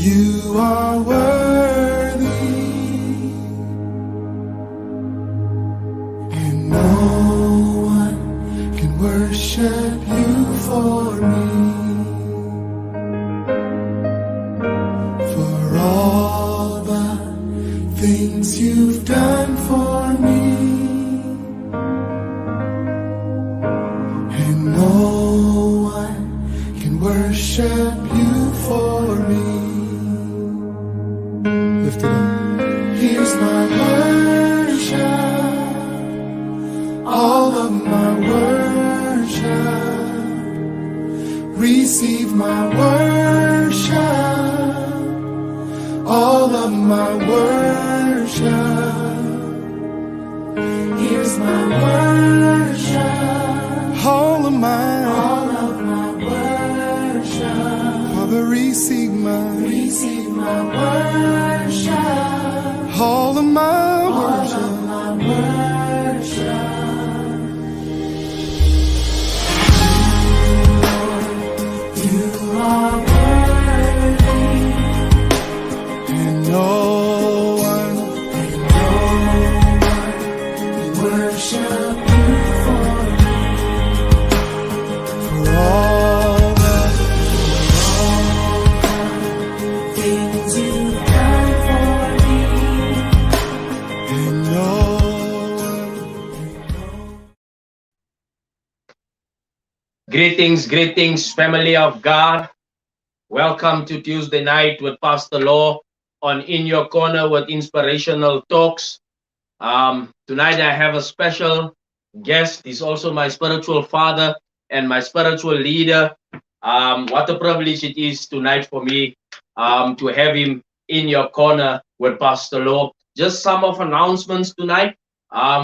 You are worthy, and no one can worship you for me. For all the things you've done for me, and no one can worship you for me. Lift it up. Here's my worship, all of my worship. Receive my worship, all of my worship. Here's my worship, all of my worship. Father, receive my worship, all of my worship. You are worthy, and no one can worship you for me. For all the things you've done for me, and no one. Greetings, family of God. Welcome to Tuesday night with Pastor Law on In Your Corner with Inspirational Talks. Tonight I have a special guest. He's also my spiritual father and my spiritual leader. What a privilege it is tonight for me to have him in your corner with Pastor Law. Just some of announcements tonight.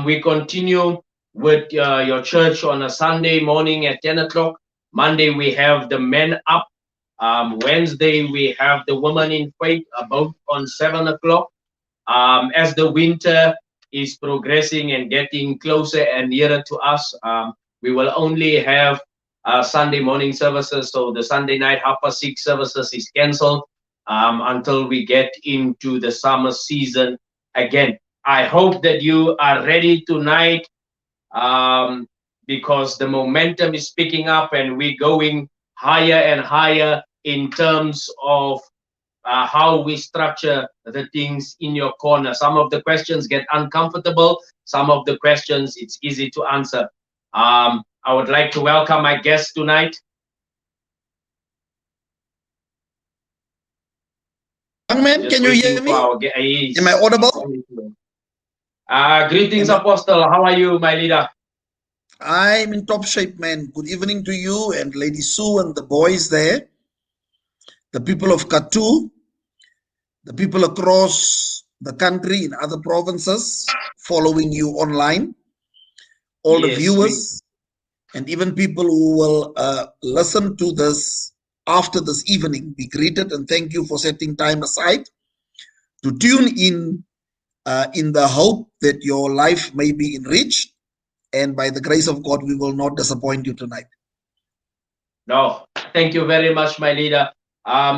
We continue with your church on a Sunday morning at 10 o'clock. Monday we have the men up. Wednesday we have the women in faith about on 7 o'clock. As the winter is progressing and getting closer and nearer to us, we will only have Sunday morning services. So the Sunday night 6:30 services is cancelled until we get into the summer season again. I hope that you are ready tonight, because the momentum is picking up and we're going higher and higher in terms of how we structure the things in your corner. Some of the questions get uncomfortable. Some of the questions it's easy to answer. I would like to welcome my guest tonight. Young man, can you hear me? Am I audible? Greetings, Apostle. How are you, my leader? I'm in top shape, man. Good evening to you and Lady Sue and the boys there, the people of Katu, the people across the country in other provinces following you online, all the viewers, and even people who will listen to this after this evening. Be greeted and thank you for setting time aside to tune in the hope that your life may be enriched. And by the grace of God, we will not disappoint you tonight. No, thank you very much, my leader.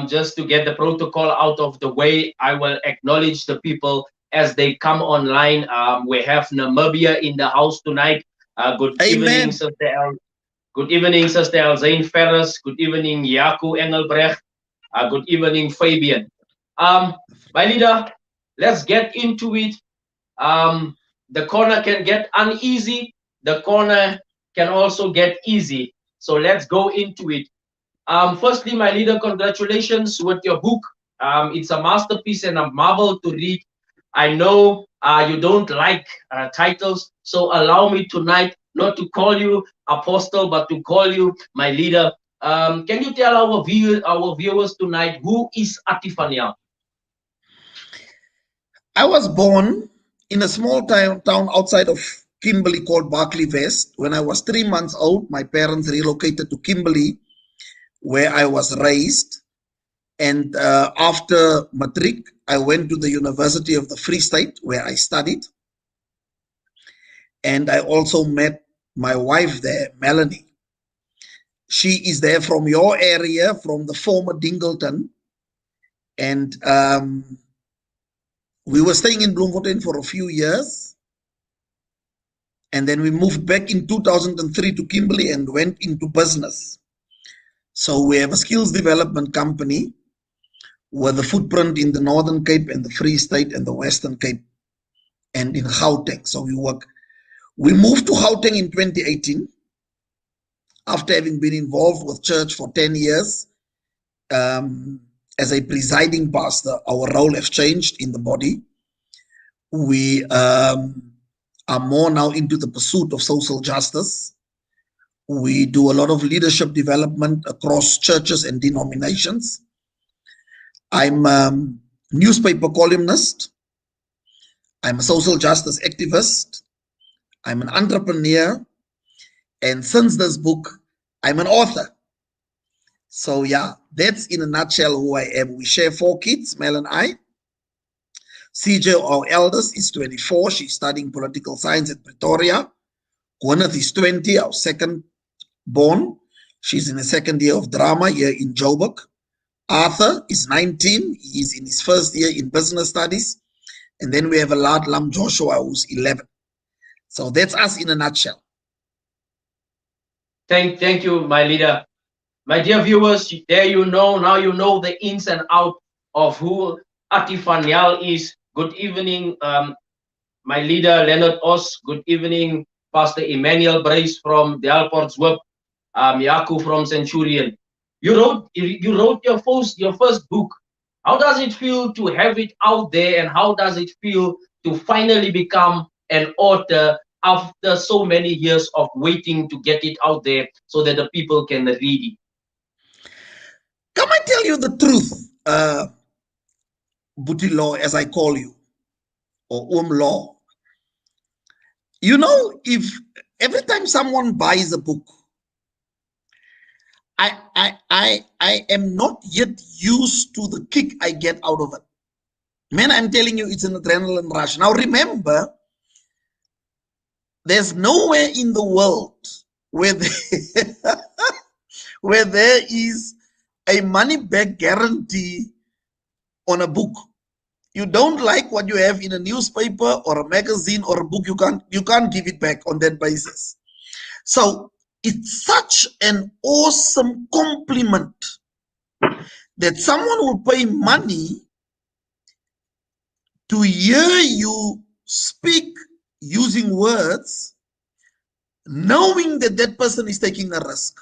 Just to get the protocol out of the way, I will acknowledge the people as they come online. We have Namibia in the house tonight. Good evening, Sister El. Good evening, Sister Elzane Ferris. Good evening, Yaku Engelbrecht. Good evening, Fabian. My leader, let's get into it. The corner can get uneasy. The corner can also get easy. So let's go into it. Firstly, my leader, congratulations with your book. It's a masterpiece and a marvel to read. I know you don't like titles, so allow me tonight not to call you Apostle, but to call you my leader. Can you tell our viewers tonight, who is Atifaniel? I was born in a small town outside of Kimberley called Barkley West. When I was 3 months old, my parents relocated to Kimberley, where I was raised. And after matric, I went to the University of the Free State, where I studied. And I also met my wife there, Melanie. She is there from your area, from the former Dingleton. And we were staying in Bloemfontein for a few years. And then we moved back in 2003 to Kimberley and went into business. So we have a skills development company with a footprint in the Northern Cape and the Free State and the Western Cape and in Gauteng. So we moved to Gauteng in 2018 after having been involved with church for 10 years. As a presiding pastor, our role has changed in the body. We are more now into the pursuit of social justice. We do a lot of leadership development across churches and denominations. I'm a newspaper columnist. I'm a social justice activist. I'm an entrepreneur. And since this book, I'm an author. So yeah, that's in a nutshell who I am. We share 4 kids, Mel and I. CJ, our eldest, is 24. She's studying political science at Pretoria. Gwyneth is 20, our second born. She's in the second year of drama here in Joburg. Arthur is 19. He's in his first year in business studies. And then we have a lad lamb Joshua, who's 11. So that's us in a nutshell. Thank you, my leader. My dear viewers, there you know, now you know the ins and outs of who Atifanial is. Good evening, my leader, Leonard Os. Good evening, Pastor Emmanuel Brace from Delportswip, Yaku from Centurion. You wrote your first book. How does it feel to have it out there, and how does it feel to finally become an author after so many years of waiting to get it out there so that the people can read it? Come I tell you the truth, Buti Law, as I call you, or Law. You know, if every time someone buys a book, I am not yet used to the kick I get out of it. Man, I'm telling you, it's an adrenaline rush. Now remember, there's nowhere in the world where where there is a money back guarantee on a book. You don't like what you have in a newspaper or a magazine or a book, you can't give it back on that basis. So it's such an awesome compliment that someone will pay money to hear you speak using words, knowing that that person is taking a risk.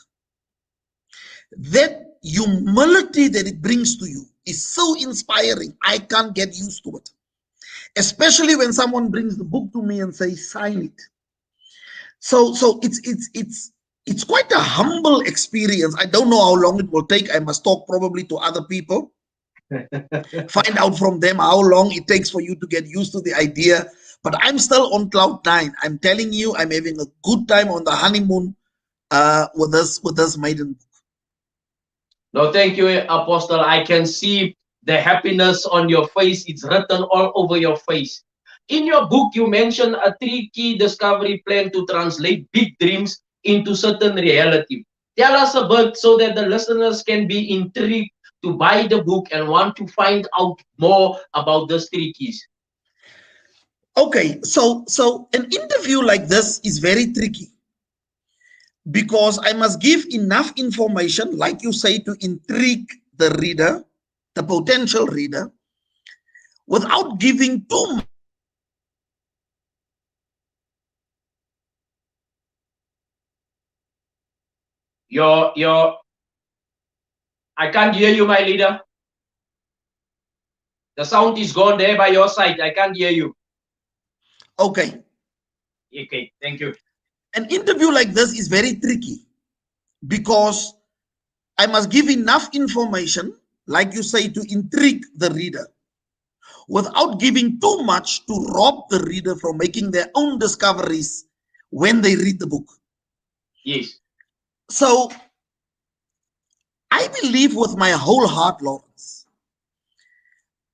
That humility that it brings to you is so inspiring. I can't get used to it. Especially when someone brings the book to me and says, sign it. So it's quite a humble experience. I don't know how long it will take. I must talk probably to other people. Find out from them how long it takes for you to get used to the idea. But I'm still on cloud 9. I'm telling you, I'm having a good time on the honeymoon with this maiden book. No, thank you, Apostle. I can see the happiness on your face. It's written all over your face. In your book, you mentioned a 3-key discovery plan to translate big dreams into certain reality. Tell us a bit so that the listeners can be intrigued to buy the book and want to find out more about those 3 keys. Okay, so an interview like this is very tricky because I must give enough information, like you say, to intrigue the reader, the potential reader, without giving too much. I can't hear you, my leader. The sound is gone there by your side. I can't hear you. Okay. Okay, thank you. An interview like this is very tricky because I must give enough information, like you say, to intrigue the reader without giving too much to rob the reader from making their own discoveries when they read the book. Yes. So I believe with my whole heart, Lawrence,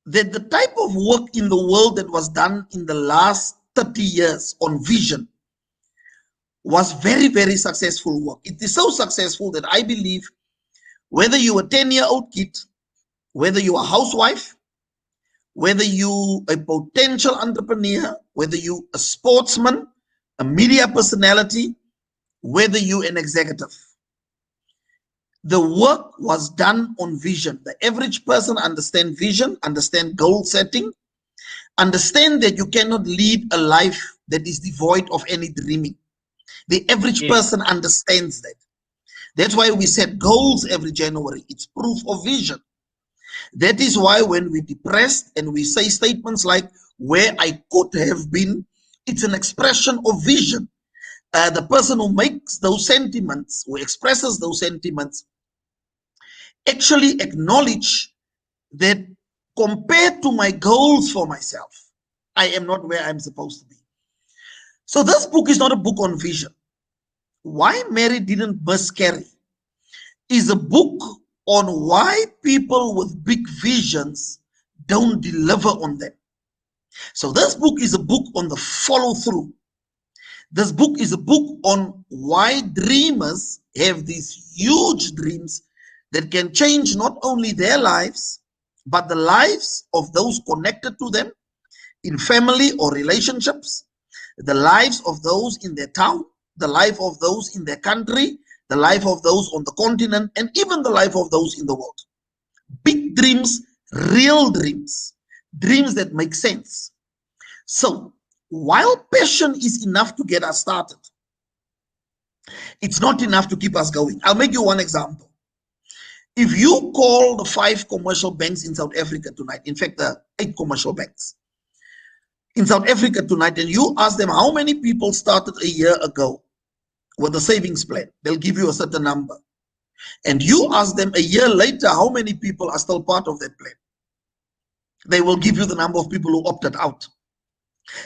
that the type of work in the world that was done in the last 30 years on vision was very, very successful work. It is so successful that I believe whether you're a 10-year-old kid whether you are a housewife, whether you a potential entrepreneur, whether you a sportsman, a media personality, whether you an executive. The work was done on vision. The average person understand vision, understand goal setting, understand that you cannot lead a life that is devoid of any dreaming. The average Yes. person understands that. That's why we set goals every January. It's proof of vision. That is why when we're depressed and we say statements like, where I could have been, it's an expression of vision. The person who makes those sentiments, who expresses those sentiments, actually acknowledge that compared to my goals for myself, I am not where I'm supposed to be. So this book is not a book on vision. Why Mary didn't miscarry is a book on why people with big visions don't deliver on them. So this book is a book on the follow through. This book is a book on why dreamers have these huge dreams that can change not only their lives, but the lives of those connected to them in family or relationships, the lives of those in their town, the life of those in their country, the life of those on the continent, and even the life of those in the world. Big dreams, real dreams, dreams that make sense. So, while passion is enough to get us started, it's not enough to keep us going. I'll make you one example. If you call the 5 commercial banks in South Africa tonight, in fact, the 8 commercial banks in South Africa tonight, and you ask them how many people started a year ago with a savings plan, they'll give you a certain number. And you ask them a year later how many people are still part of that plan, they will give you the number of people who opted out.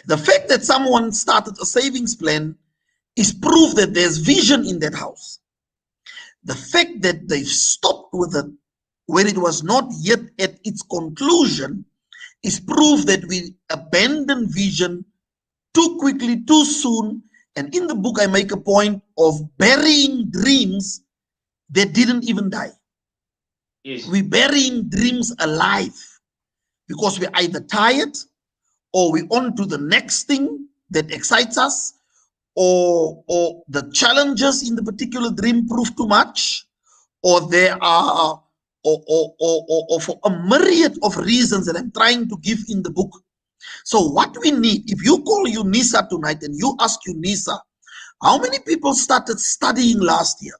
The fact that someone started a savings plan is proof that there's vision in that house. The fact that they've stopped with it when it was not yet at its conclusion is proof that we abandon vision too quickly, too soon. And in the book, I make a point of burying dreams that didn't even die. Yes. We're burying dreams alive because we're either tired or we're on to the next thing that excites us, or the challenges in the particular dream prove too much, or there are or for a myriad of reasons that I'm trying to give in the book. So what we need, if you call UNISA tonight and you ask UNISA, how many people started studying last year?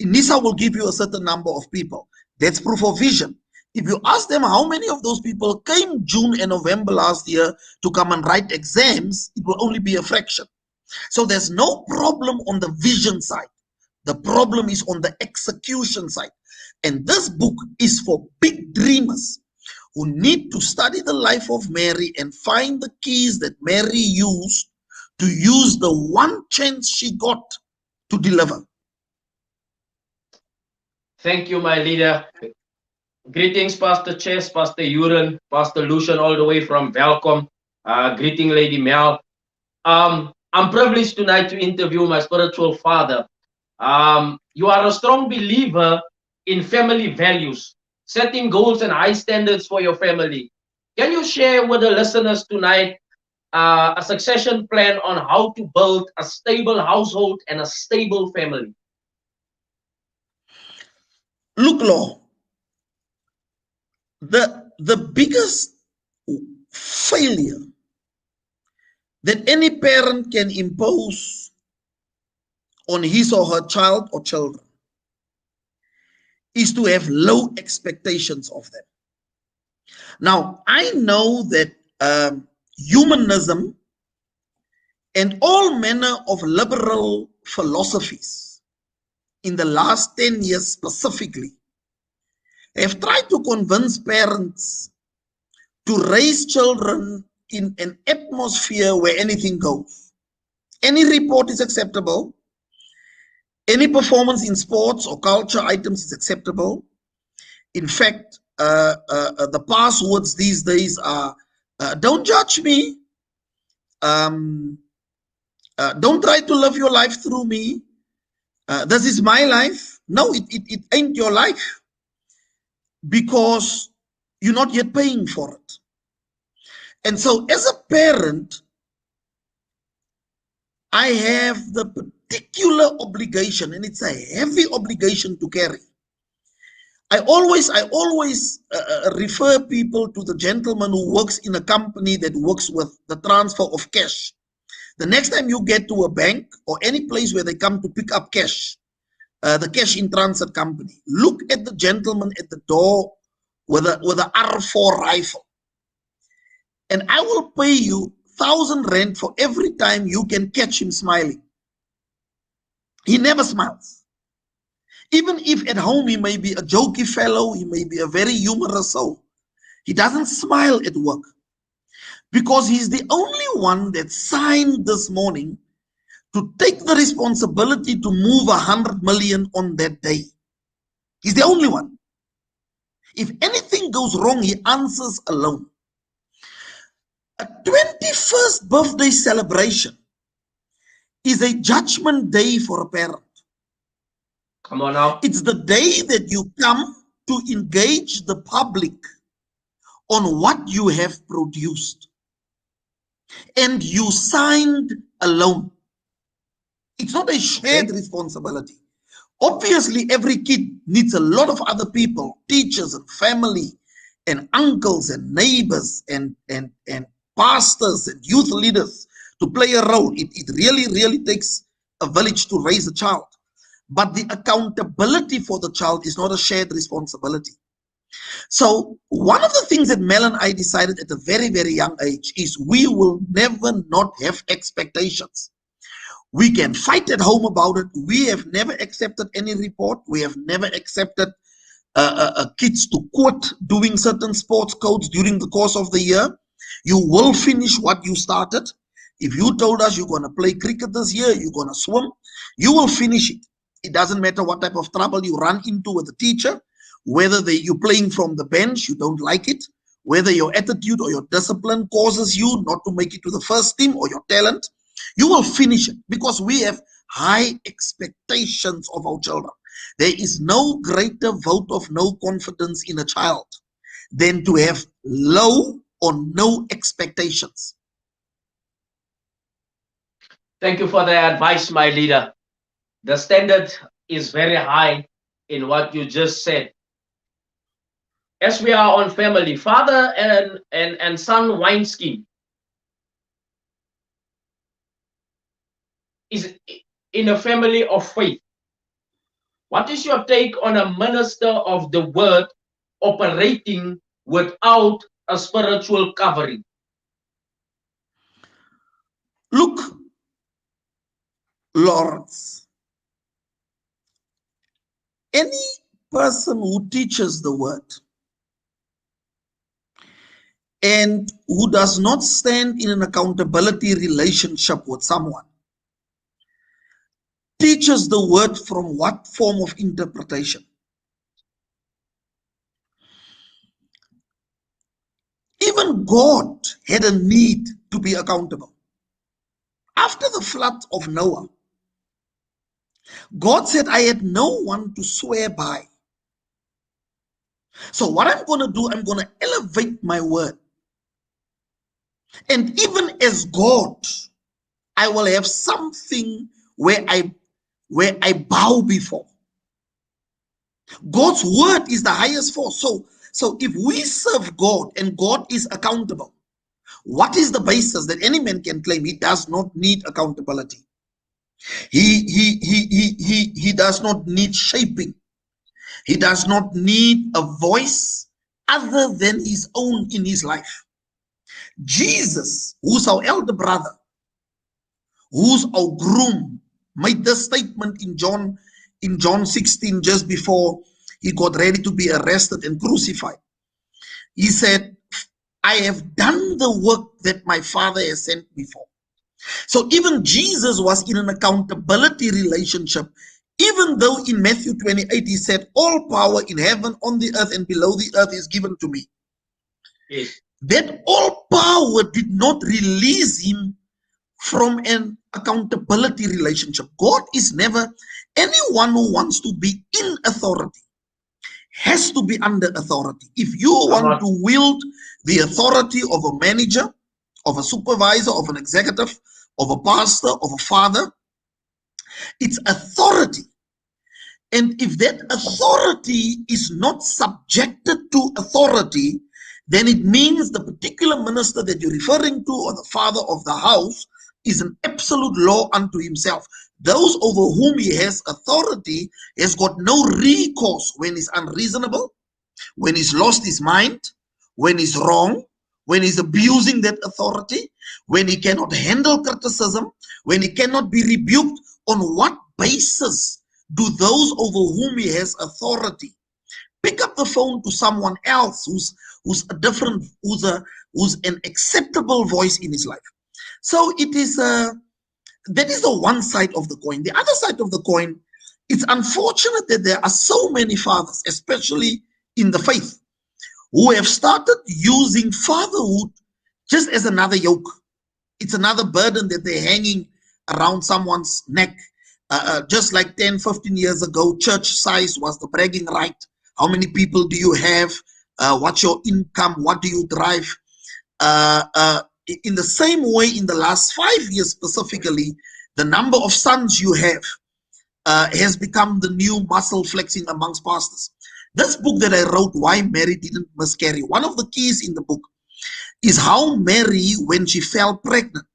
UNISA will give you a certain number of people. That's proof of vision. If you ask them how many of those people came June and November last year to come and write exams, it will only be a fraction. So there's no problem on the vision side. The problem is on the execution side. And this book is for big dreamers who need to study the life of Mary and find the keys that Mary used to use the one chance she got to deliver. Thank you, my leader. Greetings, Pastor Chess, Pastor Uren, Pastor Lucian, all the way from Welcome. Greeting, Lady Mel. I'm privileged tonight to interview my spiritual father. You are a strong believer in family values, setting goals and high standards for your family. Can you share with the listeners tonight a succession plan on how to build a stable household and a stable family? Look, Law, the biggest failure that any parent can impose on his or her child or children is to have low expectations of them. Now, I know that humanism and all manner of liberal philosophies in the last 10 years specifically have tried to convince parents to raise children in an atmosphere where anything goes. Any report is acceptable. Any performance in sports or culture items is acceptable. In fact, the passwords these days are, don't judge me. Don't try to live your life through me. This is my life. No, it ain't your life. Because You're not yet paying for it. And so as a parent, I have the particular obligation, and it's a heavy obligation to carry. I always refer people to the gentleman who works in a company that works with the transfer of cash. The next time you get to a bank or any place where they come to pick up cash, the cash in transit company, look at the gentleman at the door with a R4 rifle, and I will pay you 1,000 rand for every time you can catch him smiling. He never smiles. Even if at home he may be a jokey fellow, he may be a very humorous soul, he doesn't smile at work because he's the only one that signed this morning to take the responsibility to move 100 million on that day. He's the only one. If anything goes wrong, he answers alone. A 21st birthday celebration is a judgment day for a parent. Come on now. It's the day that you come to engage the public on what you have produced. And you signed alone. It's not a shared responsibility. Obviously, every kid needs a lot of other people, teachers and family and uncles and neighbors and pastors and youth leaders to play a role. It really takes a village to raise a child. But the accountability for the child is not a shared responsibility. So one of the things that Mel and I decided at a very, very young age is we will never not have expectations. We can fight at home about it. We have never accepted any report. We have never accepted kids to quit doing certain sports codes during the course of the year. You will finish what you started. If you told us you're going to play cricket this year, you're going to swim, you will finish it. It doesn't matter what type of trouble you run into with the teacher, whether you're playing from the bench, you don't like it, whether your attitude or your discipline causes you not to make it to the first team or your talent, you will finish it because we have high expectations of our children. There is no greater vote of no confidence in a child than to have low or no expectations. Thank you for the advice, my leader. The standard is very high in what you just said. As we are on family, father and son wine scheme is in a family of faith. What is your take on a minister of the word operating without a spiritual covering? Look, Lawrence, any person who teaches the word and who does not stand in an accountability relationship with someone teaches the word from what form of interpretation? Even God had a need to be accountable. After the flood of Noah, God said, I had no one to swear by. So what I'm going to do, I'm going to elevate my word. And even as God, I will have something where I bow before. God's word is the highest force. So if we serve God and God is accountable, what is the basis that any man can claim he does not need accountability? He does not need shaping. He does not need a voice other than his own in his life. Jesus, who's our elder brother, who's our groom, made this statement in John 16, just before he got ready to be arrested and crucified. He said, I have done the work that my Father has sent me for. So even Jesus was in an accountability relationship, even though in Matthew 28 he said, all power in heaven, on the earth, and below the earth is given to me. Yes. That all power did not release him from an accountability relationship. God is never anyone who wants to be in authority has to be under authority. If you Come want on. to wield the authority of a manager, of a supervisor, of an executive, of a pastor, of a father, it's authority. And if that authority is not subjected to authority, then it means the particular minister that you're referring to, or the father of the house, is an absolute law unto himself. Those over whom he has authority has got no recourse when he's unreasonable, when he's lost his mind, when he's wrong, when he's abusing that authority, when he cannot handle criticism, when he cannot be rebuked. On what basis do those over whom he has authority pick up the phone to someone else who's a different, who's an acceptable voice in his life? So it is that is the one side of the coin. The other side of the coin, it's unfortunate that there are so many fathers, especially in the faith, who have started using fatherhood just as another yoke. It's another burden that they're hanging around someone's neck. Just like 10, 15 years ago, church size was the bragging right. How many people do you have? What's your income? What do you drive? In the same way, in the last 5 years specifically, the number of sons you have has become the new muscle flexing amongst pastors. This book that I wrote, Why Mary Didn't Miscarry, one of the keys in the book is how Mary, when she fell pregnant,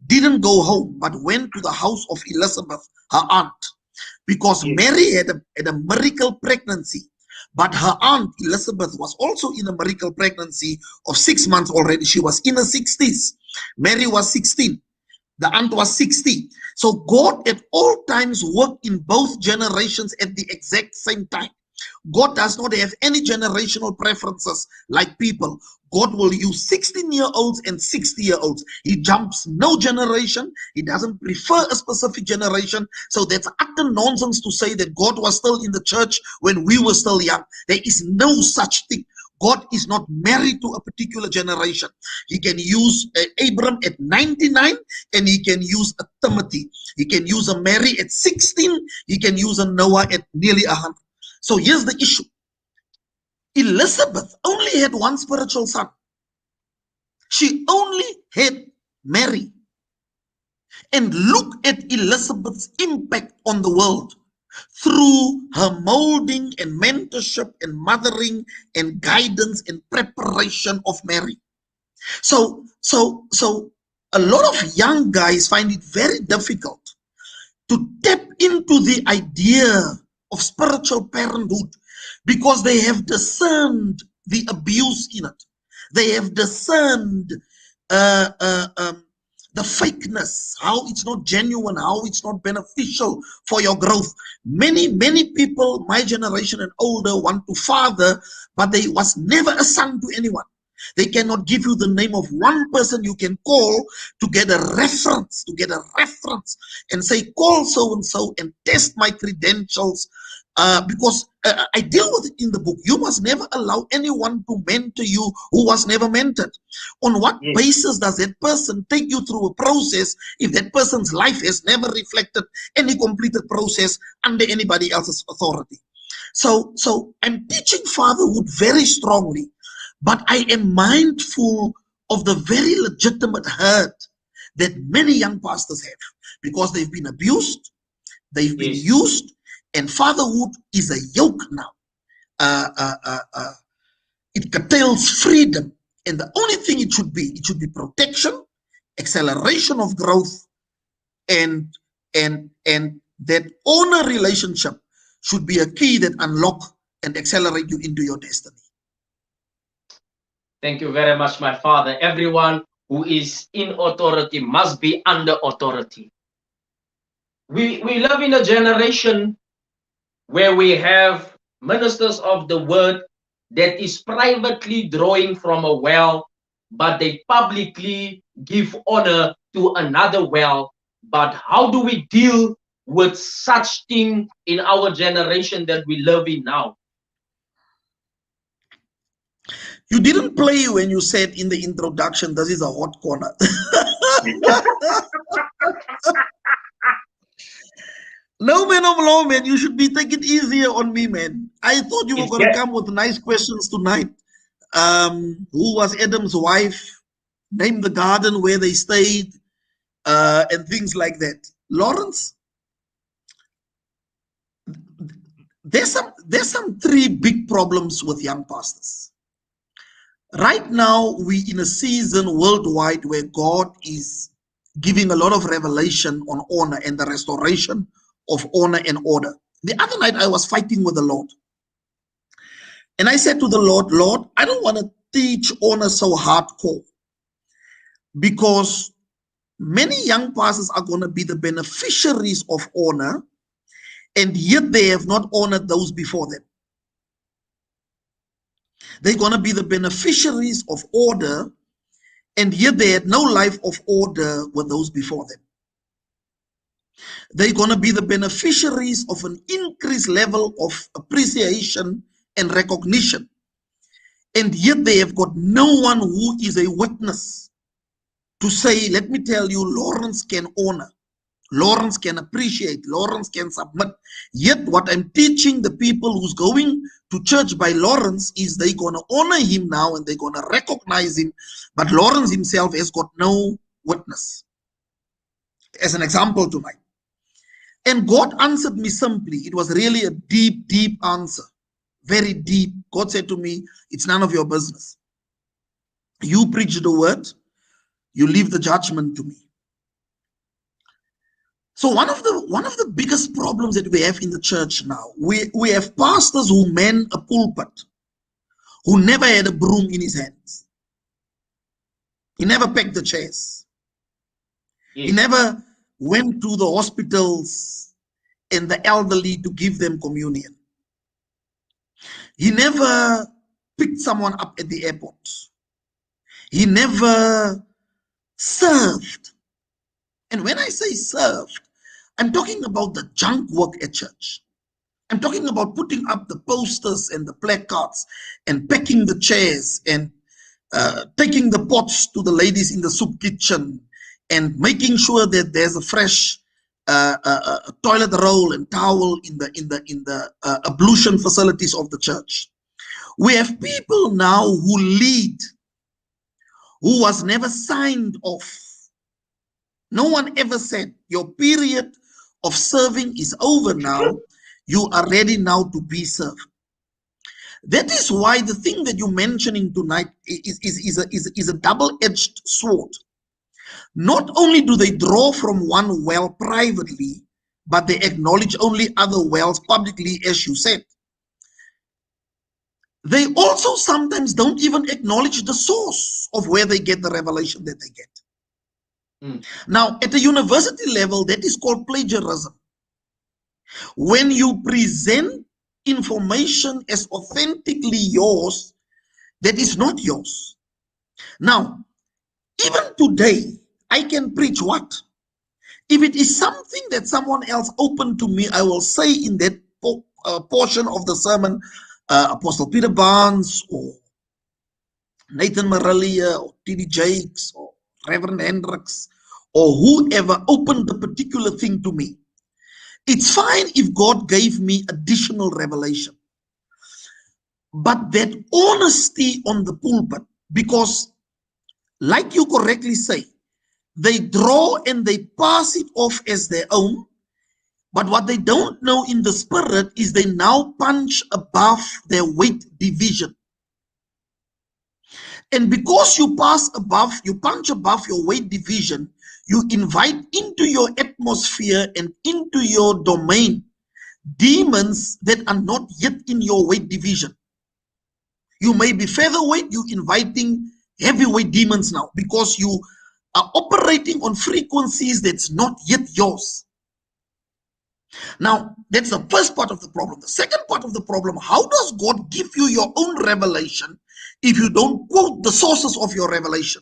didn't go home, but went to the house of Elizabeth, her aunt, because Mary had a miracle pregnancy. But her aunt, Elizabeth, was also in a miracle pregnancy of 6 months already. She was in her 60s. Mary was 16. The aunt was 60. So God at all times worked in both generations at the exact same time. God does not have any generational preferences like people. God will use 16-year-olds and 60-year-olds. He jumps no generation. He doesn't prefer a specific generation. So that's utter nonsense to say that God was still in the church when we were still young. There is no such thing. God is not married to a particular generation. He can use Abram at 99 and he can use a Timothy. He can use a Mary at 16. He can use a Noah at nearly 100. So here's the issue. Elizabeth only had one spiritual son. She only had Mary. And look at Elizabeth's impact on the world through her molding and mentorship and mothering and guidance and preparation of Mary. So a lot of young guys find it very difficult to tap into the idea of spiritual parenthood because they have discerned the abuse in it. They have discerned the fakeness, how it's not genuine, how it's not beneficial for your growth. Many people, my generation and older, want to father, but there was never a son to anyone. They cannot give you the name of one person you can call to get a reference, and say, call so-and-so and test my credentials. Because I deal with it in the book. You must never allow anyone to mentor you who was never mentored. On what basis does that person take you through a process if that person's life has never reflected any completed process under anybody else's authority? So I'm teaching fatherhood very strongly, but I am mindful of the very legitimate hurt that many young pastors have because they've been abused, they've been used, and fatherhood is a yoke now. It curtails freedom, and the only thing it should be protection, acceleration of growth, and that owner relationship should be a key that unlock and accelerate you into your destiny. Thank you very much, my father. Everyone who is in authority must be under authority. We live in a generation where we have ministers of the word that is privately drawing from a well, but they publicly give honor to another well. But how do we deal with such thing in our generation that we live in now? You didn't play when you said in the introduction, this is a hot corner. No, man of law, man. You should be taking easier on me, man. I thought you were It's going to get come with nice questions tonight. Who was Adam's wife? Name the garden where they stayed, and things like that. Lawrence, there's some three big problems with young pastors. Right now, we in a season worldwide where God is giving a lot of revelation on honor and the restoration of honor and order. The other night, I was fighting with the Lord. And I said to the Lord, Lord, I don't want to teach honor so hardcore because many young pastors are going to be the beneficiaries of honor, and yet they have not honored those before them. They're going to be the beneficiaries of order, and yet they had no life of order with those before them. They're going to be the beneficiaries of an increased level of appreciation and recognition, and yet they have got no one who is a witness to say, let me tell you, Lawrence can honor, Lawrence can appreciate, Lawrence can submit. Yet what I'm teaching the people who's going to church by Lawrence is they're going to honor him now and they're going to recognize him, but Lawrence himself has got no witness. As an example tonight. And God answered me simply. It was really a deep, deep answer. Very deep. God said to me, it's none of your business. You preach the word, you leave the judgment to me. So one of the biggest problems that we have in the church now, we have pastors who man a pulpit, who never had a broom in his hands. He never packed the chairs. He never went to the hospitals and the elderly to give them communion. He never picked someone up at the airport. He never served. And when I say served, I'm talking about the junk work at church. I'm talking about putting up the posters and the placards and packing the chairs and taking the pots to the ladies in the soup kitchen and making sure that there's a fresh toilet roll and towel in the ablution facilities of the church. We have people now who lead, who was never signed off. No one ever said your period of serving is over now. You are ready now to be served. That is why the thing that you're mentioning tonight is a double-edged sword. Not only do they draw from one well privately, but they acknowledge only other wells publicly, as you said. They also sometimes don't even acknowledge the source of where they get the revelation that they get. Now, at the university level, that is called plagiarism. When you present information as authentically yours, that is not yours. Now, even today, I can preach what? If it is something that someone else opened to me, I will say in that portion of the sermon, Apostle Peter Barnes or Nathan Marillia or T.D. Jakes or Reverend Hendricks or whoever opened the particular thing to me. It's fine if God gave me additional revelation. But that honesty on the pulpit, because like you correctly say, they draw and they pass it off as their own. But what they don't know in the spirit is they now punch above their weight division. And because you punch above your weight division, you invite into your atmosphere and into your domain demons that are not yet in your weight division. You may be featherweight, you're inviting heavyweight demons now because you are operating on frequencies that's not yet yours. Now, that's the first part of the problem. The second part of the problem, how does God give you your own revelation if you don't quote the sources of your revelation?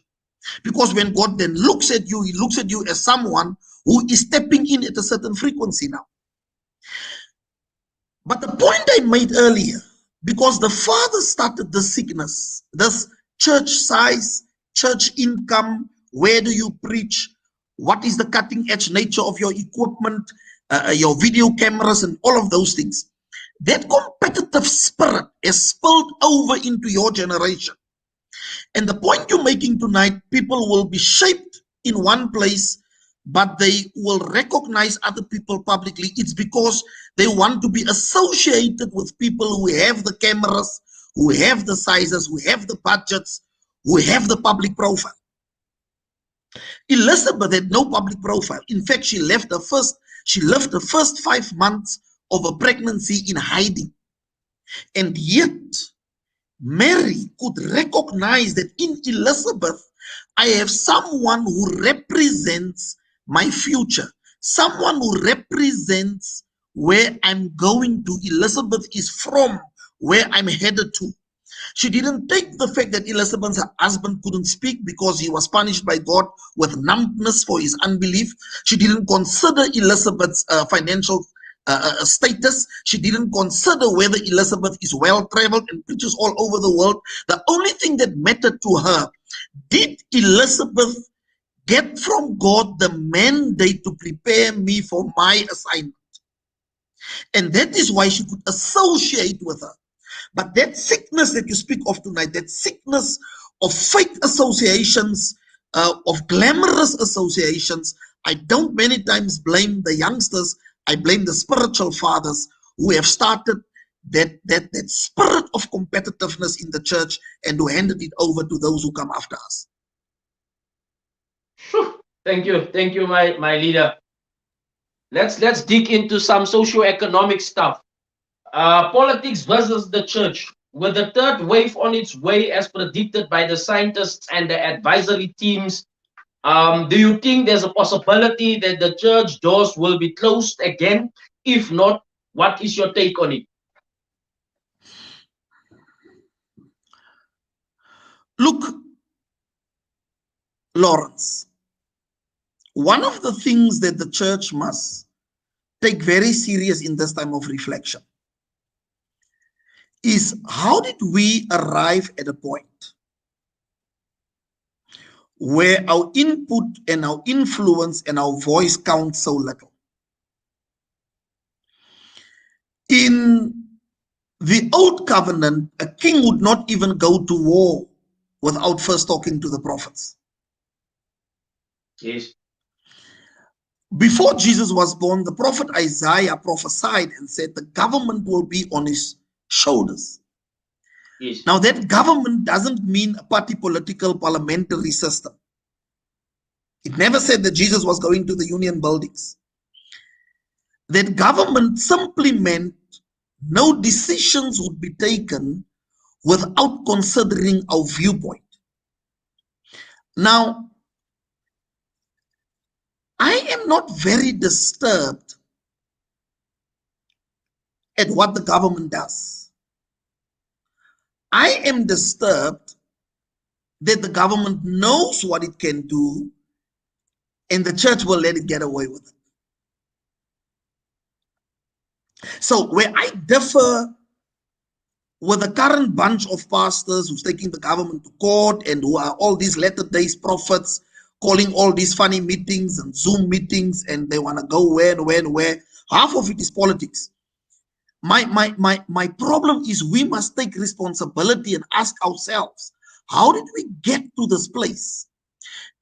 Because when God then looks at you, he looks at you as someone who is stepping in at a certain frequency now. But the point I made earlier, because the Father started the sickness, this church size, church income, where do you preach, what is the cutting edge nature of your equipment, your video cameras and all of those things. That competitive spirit is spilled over into your generation. And the point you're making tonight, people will be shaped in one place, but they will recognize other people publicly. It's because they want to be associated with people who have the cameras, who have the sizes, who have the budgets, who have the public profile. Elizabeth had no public profile. In fact, she lived the first 5 months of a pregnancy in hiding. And yet, Mary could recognize that in Elizabeth, I have someone who represents my future, someone who represents where I'm going to. Elizabeth is from where I'm headed to. She didn't take the fact that Elizabeth's husband couldn't speak because he was punished by God with numbness for his unbelief. She didn't consider Elizabeth's financial status. She didn't consider whether Elizabeth is well traveled and preaches all over the world. The only thing that mattered to her, did Elizabeth get from God the mandate to prepare me for my assignment? And that is why she could associate with her. But that sickness that you speak of tonight, that sickness of fake associations, of glamorous associations, I don't many times blame the youngsters. I blame the spiritual fathers who have started that spirit of competitiveness in the church and who handed it over to those who come after us. Thank you, my leader. Let's dig into some socio-economic stuff. Politics versus the church. With the third wave on its way, as predicted by the scientists and the advisory teams, do you think there's a possibility that the church doors will be closed again? If not, what is your take on it? Look, Lawrence, one of the things that the church must take very serious in this time of reflection is, how did we arrive at a point where our input and our influence and our voice count so little? In the old covenant, a king would not even go to war without first talking to the prophets. Yes. Before Jesus was born, the prophet Isaiah prophesied and said the government will be on his shoulders. Yes. Now, that government doesn't mean a party political parliamentary system. It never said that Jesus was going to the union buildings. That government simply meant no decisions would be taken without considering our viewpoint. Now, I am not very disturbed at what the government does. I am disturbed that the government knows what it can do and the church will let it get away with it. So where I differ with the current bunch of pastors who's taking the government to court and who are all these latter days prophets, calling all these funny meetings and Zoom meetings, and they want to go where, half of it is politics. My problem is, we must take responsibility and ask ourselves, how did we get to this place?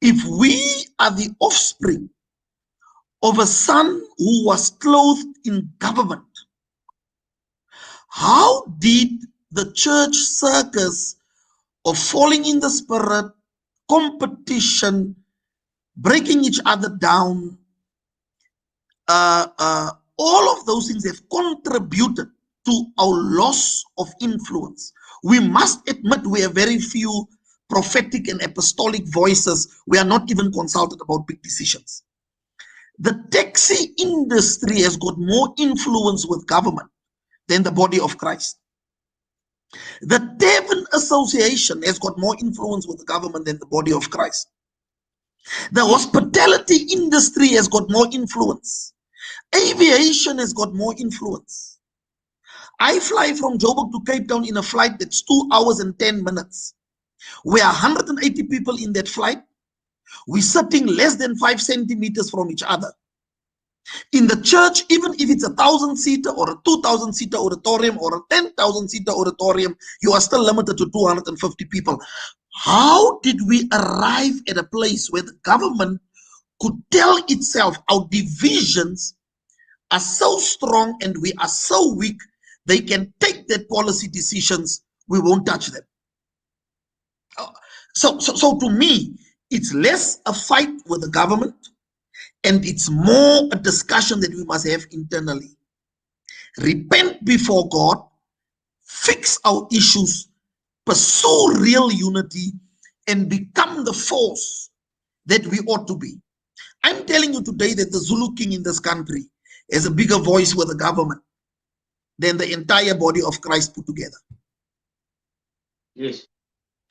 If we are the offspring of a son who was clothed in government, how did the church circus of falling in the spirit, competition, breaking each other down, all of those things have contributed to our loss of influence? We must admit we have very few prophetic and apostolic voices. We are not even consulted about big decisions. The taxi industry has got more influence with government than the body of Christ. The Tavern Association has got more influence with the government than the body of Christ. The hospitality industry has got more influence. Aviation has got more influence. I fly from Joburg to Cape Town in a flight that's 2 hours and 10 minutes. We are 180 people in that flight. We're sitting less than 5 centimeters from each other. In the church, even if it's a 1,000-seater or a 2,000-seater auditorium or a 10,000-seater auditorium, you are still limited to 250 people. How did we arrive at a place where the government could tell itself our divisions are so strong and we are so weak, they can take their policy decisions, we won't touch them? So to me, it's less a fight with the government and it's more a discussion that we must have internally. Repent before God, fix our issues, pursue real unity, and become the force that we ought to be. I'm telling you today that the Zulu king in this country has a bigger voice with the government than the entire body of Christ put together. Yes.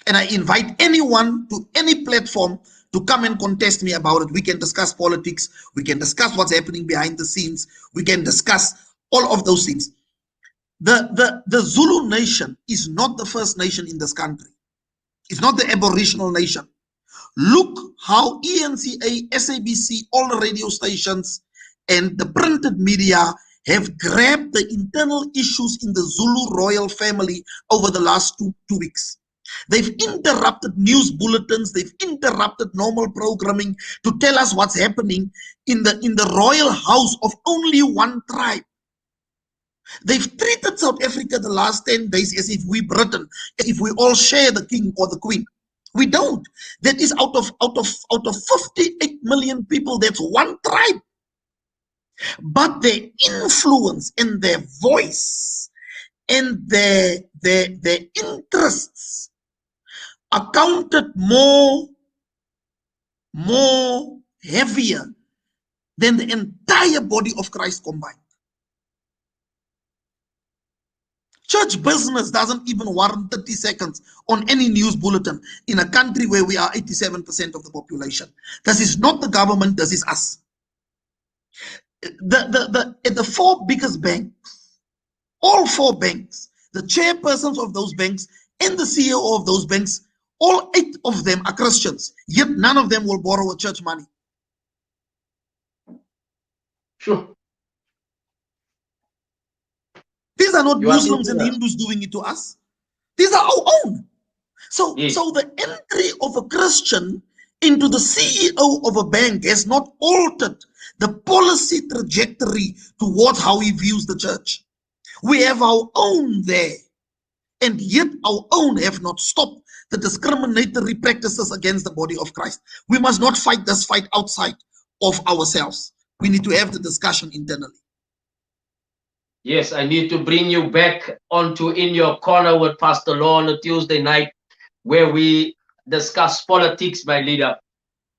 And I invite anyone to any platform to come and contest me about it. We can discuss politics. We can discuss what's happening behind the scenes. We can discuss all of those things. The Zulu nation is not the first nation in this country. It's not the Aboriginal nation. Look how ENCA, SABC, all the radio stations and the printed media have grabbed the internal issues in the Zulu royal family over the last two weeks. They've interrupted news bulletins. They've interrupted normal programming to tell us what's happening in the royal house of only one tribe. They've treated South Africa the last 10 days as if we Britain, as if we all share the king or the queen. We don't. That is out of 58 million people, that's one tribe. But their influence and their voice and their interests are counted more heavier than the entire body of Christ combined. Church business doesn't even warrant 30 seconds on any news bulletin in a country where we are 87% of the population. This is not the government, this is us. The four biggest banks, all four banks, the chairpersons of those banks and the CEO of those banks, all 8 of them are Christians, yet none of them will borrow a church money. Sure. These are not Muslims and Hindus doing it to us. These are our own. So the entry of a Christian into the CEO of a bank has not altered the policy trajectory towards how he views the church. We have our own there, and yet our own have not stopped the discriminatory practices against the body of Christ. We must not fight this fight outside of ourselves. We need to have the discussion internally. Yes, I need to bring you back onto In Your Corner with Pastor Law on a Tuesday night, where we discuss politics, my leader.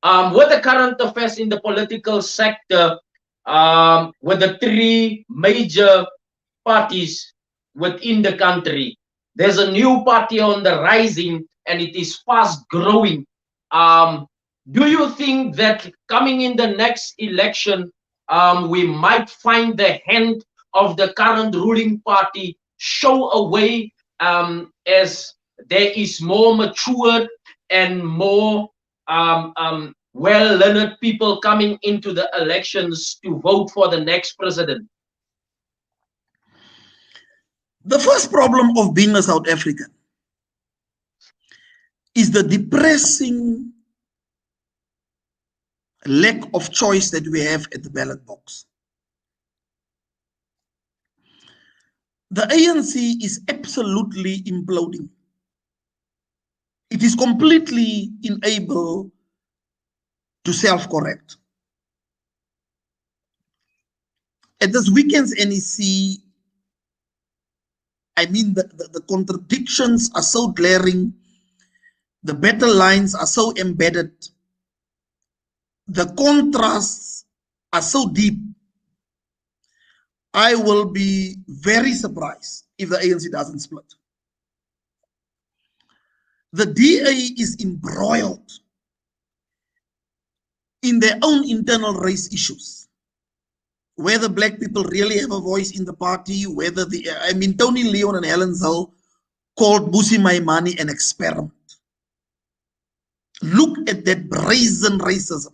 With the current affairs in the political sector, with the 3 major parties within the country, there's a new party on the rising, and it is fast growing. Do you think that coming in the next election, we might find the hand of the current ruling party show away as there is more matured and more well-learned people coming into the elections to vote for the next president? The first problem of being a South African is the depressing lack of choice that we have at the ballot box. The ANC is absolutely imploding. It is completely unable to self-correct. At this weekend's NEC, I mean, the contradictions are so glaring, the battle lines are so embedded, the contrasts are so deep. I will be very surprised if the ANC doesn't split. The DA is embroiled in their own internal race issues. Whether black people really have a voice in the party, whether Tony Leon and Helen Zell called Busi Maimani an experiment. Look at that brazen racism.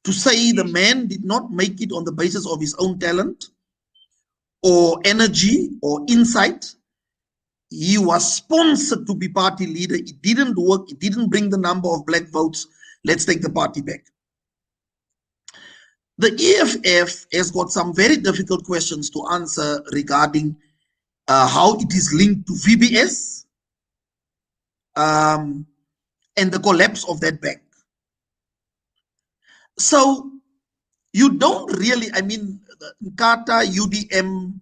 to say the man did not make it on the basis of his own talent or energy or insight. He was sponsored to be party leader. It didn't work. It didn't bring the number of black votes. Let's take the party back. The EFF has got some very difficult questions to answer regarding how it is linked to VBS and the collapse of that bank. So you don't really, I mean, Nkata, UDM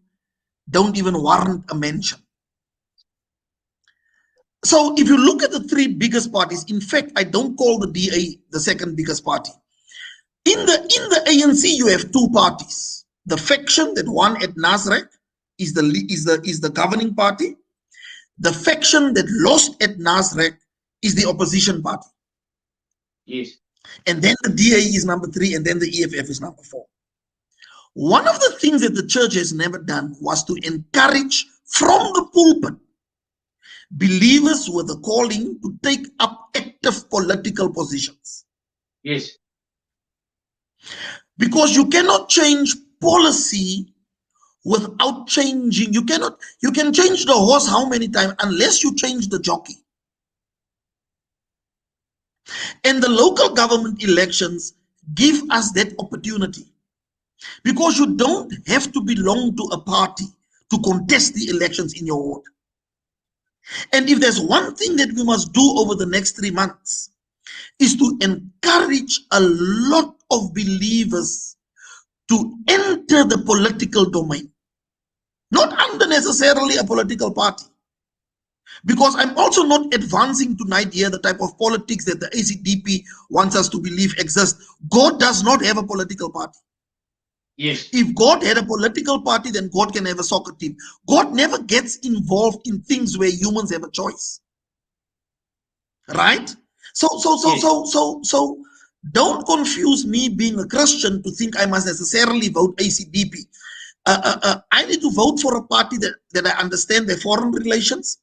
don't even warrant a mention. So if you look at the three biggest parties, in fact, I don't call the DA the second biggest party. In the ANC, you have two parties. The faction that won at Nasrec is the governing party. The faction that lost at Nasrec is the opposition party. Yes. And then the DA is number 3, and then the EFF is number 4. One of the things that the church has never done was to encourage from the pulpit believers with a calling to take up active political positions. Yes. Because you cannot change policy without changing. You can change the horse how many times unless you change the jockey. And the local government elections give us that opportunity, because you don't have to belong to a party to contest the elections in your ward. And if there's one thing that we must do over the next 3 months, is to encourage a lot of believers to enter the political domain, not under necessarily a political party. Because I'm also not advancing tonight here the type of politics that the ACDP wants us to believe exists. God does not have a political party. Yes. If God had a political party, then God can have a soccer team. God never gets involved in things where humans have a choice. Right? So don't confuse me being a Christian to think I must necessarily vote ACDP. I need to vote for a party that I understand their foreign relations.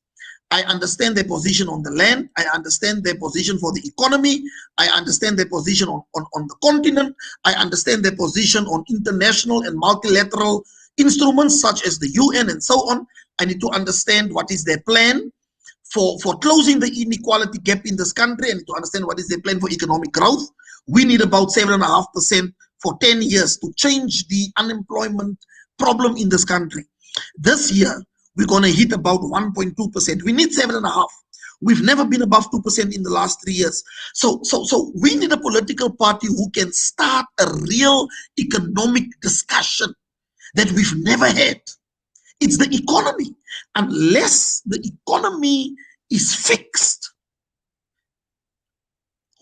I understand their position on the land. I understand their position for the economy. I understand their position on the continent. I understand their position on international and multilateral instruments such as the UN and so on. I need to understand what is their plan for closing the inequality gap in this country. I need to understand what is their plan for economic growth. We need about 7.5% for 10 years to change the unemployment problem in this country. This year, we're going to hit about 1.2%. We need 7.5%. We've never been above 2% in the last 3 years. So we need a political party who can start a real economic discussion that we've never had. It's the economy. Unless the economy is fixed,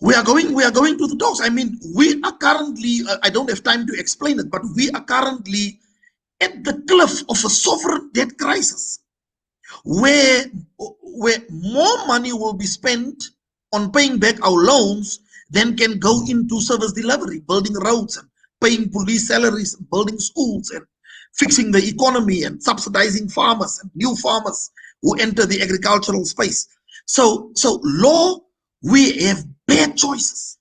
we are going to the dogs. I mean, we are currently, I don't have time to explain it, but we are currently at the cliff of a sovereign debt crisis, where more money will be spent on paying back our loans than can go into service delivery, building roads and paying police salaries, and building schools and fixing the economy and subsidizing farmers and new farmers who enter the agricultural space. So law, we have bad choices.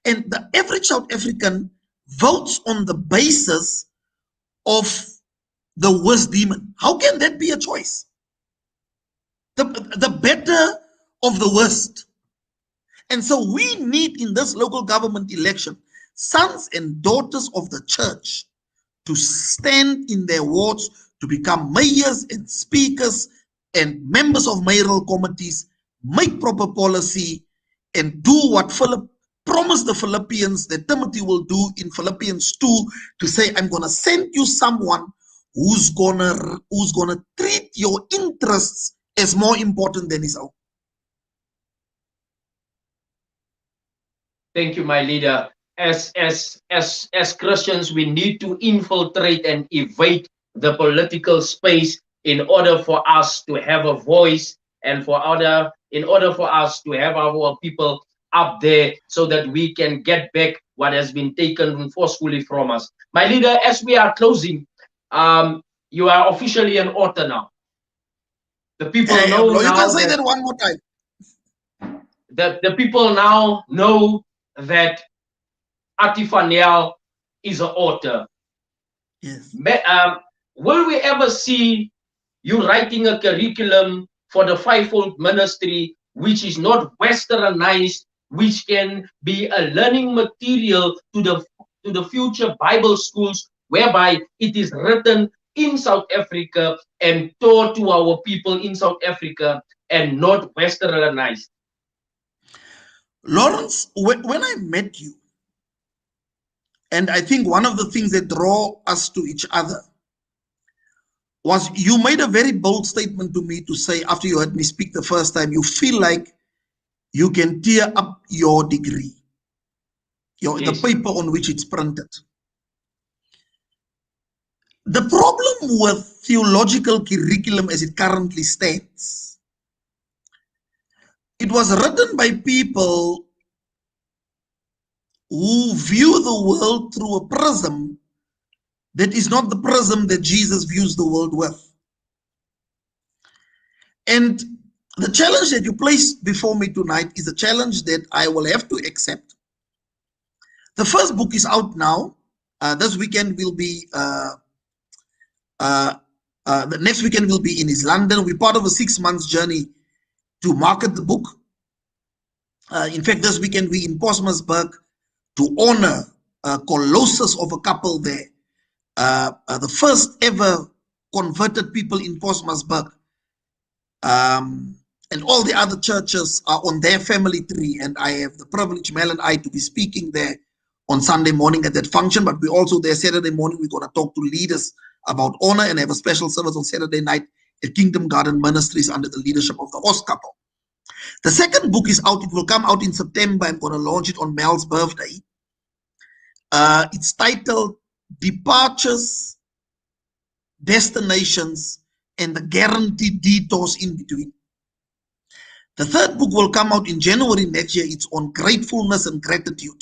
And the average South African votes on the basis of the worst demon. How can that be a choice? The better of the worst. And so we need in this local government election sons and daughters of the church to stand in their wards, to become mayors and speakers and members of mayoral committees, make proper policy, and do what Philip promised the Philippians that Timothy will do in Philippians 2, to say, I'm going to send you someone who's gonna treat your interests as more important than his own. Thank you, my leader. As Christians, we need to infiltrate and evade the political space in order for us to have a voice, and in order for us to have our people up there, so that we can get back what has been taken forcefully from us. My leader, as we are closing, you are officially an author now. The people know now. You can say that one more time. The people now know that Atifaniel is an author. Yes. Will we ever see you writing a curriculum for the fivefold ministry, which is not westernized, which can be a learning material to the future Bible schools, whereby it is written in South Africa and taught to our people in South Africa and not westernized? Lawrence, when I met you, and I think one of the things that draw us to each other was you made a very bold statement to me to say, after you heard me speak the first time, you feel like you can tear up your degree, the Yes. paper on which it's printed. The problem with theological curriculum as it currently stands, it was written by people who view the world through a prism that is not the prism that Jesus views the world with. And the challenge that you place before me tonight is a challenge that I will have to accept. The first book is out now. This weekend will be, the next weekend will be in East London. We're part of a 6 months journey to market the book. In fact, this weekend we're in Postmasburg to honor Colossus of a couple there. The first ever converted people in Postmasburg. And all the other churches are on their family tree, and I have the privilege, Mel and I, to be speaking there on Sunday morning at that function. But we're also there Saturday morning. We're going to talk to leaders about honor and have a special service on Saturday night at Kingdom Garden Ministries under the leadership of the host couple. The second book is out. It will come out in September. I'm going to launch it on Mel's birthday. It's titled Departures, Destinations, and the Guaranteed Detours in Between. The third book will come out in January next year. It's on gratefulness and gratitude.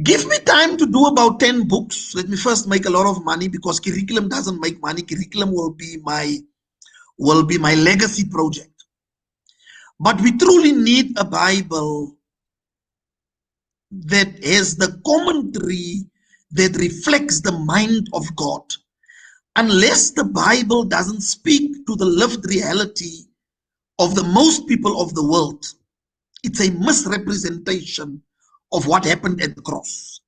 Give me time to do about 10 books. Let me first make a lot of money, because curriculum doesn't make money. Curriculum will be my legacy project. But we truly need a Bible that has the commentary that reflects the mind of God. Unless the Bible doesn't speak to the lived reality of the most people of the world, it's a misrepresentation of what happened at the cross.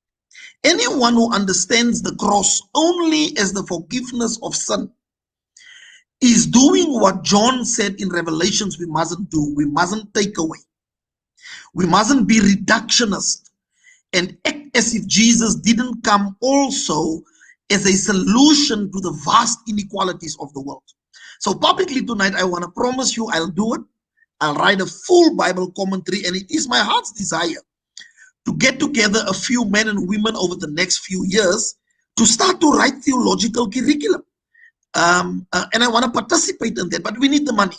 Anyone who understands the cross only as the forgiveness of sin is doing what John said in Revelations we mustn't do. We mustn't take away. We mustn't be reductionist and act as if Jesus didn't come also as a solution to the vast inequalities of the world. So publicly tonight, I want to promise you I'll do it. I'll write a full Bible commentary, and it is my heart's desire to get together a few men and women over the next few years to start to write theological curriculum. And I want to participate in that, but we need the money.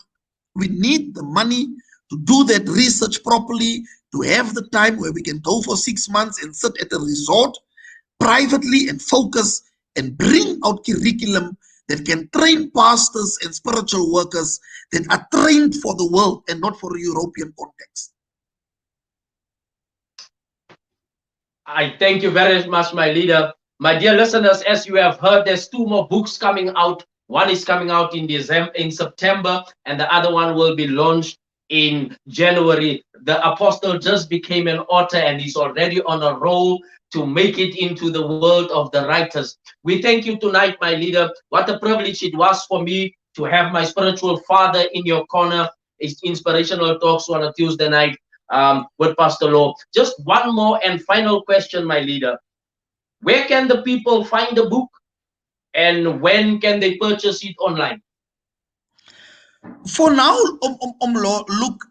We need the money to do that research properly, to have the time where we can go for 6 months and sit at a resort privately and focus and bring out curriculum that can train pastors and spiritual workers that are trained for the world and not for a European context. I thank you very much, my leader. My dear listeners, as you have heard, there's 2 more books coming out. One is coming out in September, and the other one will be launched in January. The apostle just became an author, and he's already on a roll to make it into the world of the writers. We thank you tonight, my leader. What a privilege it was for me to have my spiritual father in your corner. It's Inspirational Talks on a Tuesday night with Pastor Law. Just one more and final question, my leader. Where can the people find the book, and when can they purchase it online? For now, look,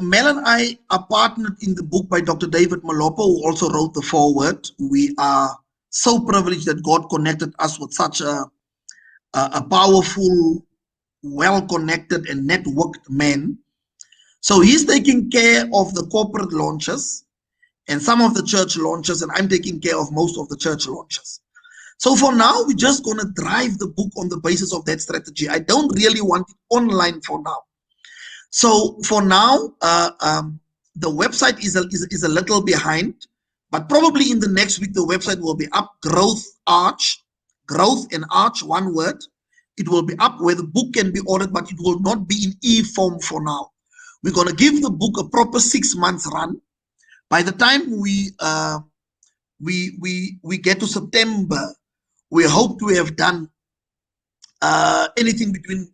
Mel and I are partnered in the book by Dr. David Malopo, who also wrote the foreword. We are so privileged that God connected us with such a powerful, well-connected and networked man. So he's taking care of the corporate launches and some of the church launches, and I'm taking care of most of the church launches. So for now, we're just going to drive the book on the basis of that strategy. I don't really want it online for now. So for now, the website is a little behind, but probably in the next week the website will be up. Growth and Arch, one word. It will be up where the book can be ordered, but it will not be in e-form for now. We're going to give the book a proper 6 months run. By the time we get to September, we hope to have done anything between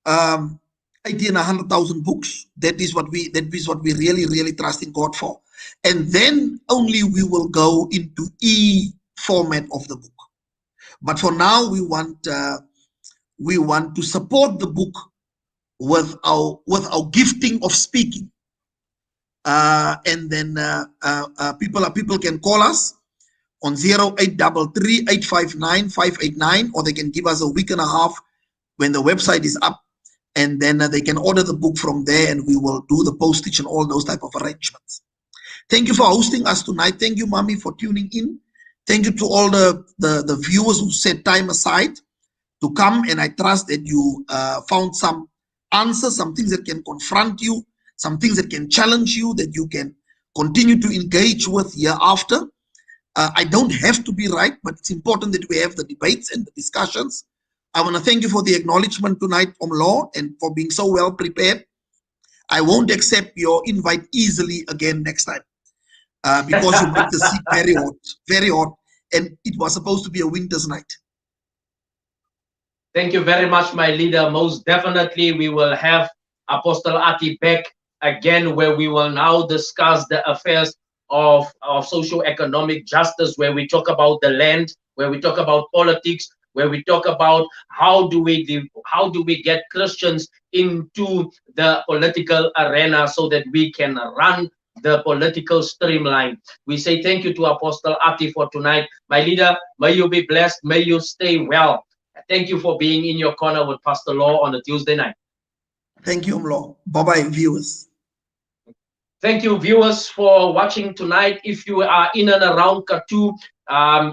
80 and 100,000 books. That is what we really trusting God for, and then only we will go into e-format of the book. But for now, we want to support the book with our gifting of speaking, and then people can call us on 0833-859-589, or they can give us a week and a half when the website is up, and then they can order the book from there, and we will do the postage and all those type of arrangements. Thank you for hosting us tonight. Thank you, Mommy, for tuning in. Thank you to all the viewers who set time aside to come, and I trust that you found some answers, some things that can confront you, some things that can challenge you, that you can continue to engage with hereafter. I don't have to be right, but it's important that we have the debates and the discussions. I want to thank you for the acknowledgement tonight, Law, and for being so well prepared. I won't accept your invite easily again next time, because you make the seat very hot, and it was supposed to be a winter's night. Thank you very much, my leader. Most definitely, we will have Apostle Ati back again, where we will now discuss the affairs of socio-economic justice, where we talk about the land, where we talk about politics, where we talk about how do we get Christians into the political arena so that we can run the political streamline. We say thank you to Apostle Ati for tonight. My leader, may you be blessed, may you stay well. Thank you for being in your corner with Pastor Law on a Tuesday night. Thank you, Law. Bye-bye, viewers. Thank you, viewers, for watching tonight. If you are in and around Katu,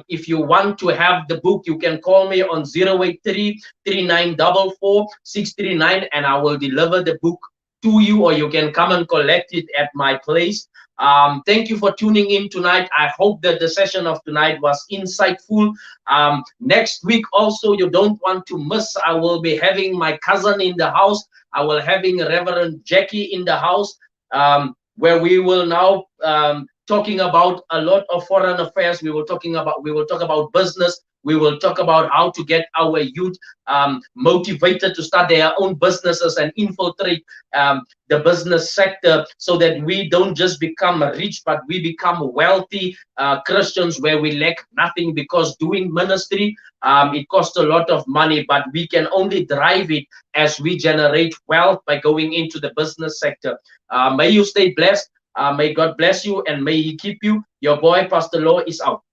if you want to have the book, you can call me on 083-3944-639, and I will deliver the book to you, or you can come and collect it at my place. Thank you for tuning in tonight. I hope that the session of tonight was insightful. Next week also, you don't want to miss. I will be having my cousin in the house. I will having Reverend Jackie in the house, where we will now talking about a lot of foreign affairs. We will talk about business. We will talk about how to get our youth motivated to start their own businesses and infiltrate the business sector, so that we don't just become rich, but we become wealthy Christians, where we lack nothing, because doing ministry, it costs a lot of money, but we can only drive it as we generate wealth by going into the business sector. May you stay blessed. May God bless you, and may He keep you. Your boy, Pastor Law, is out.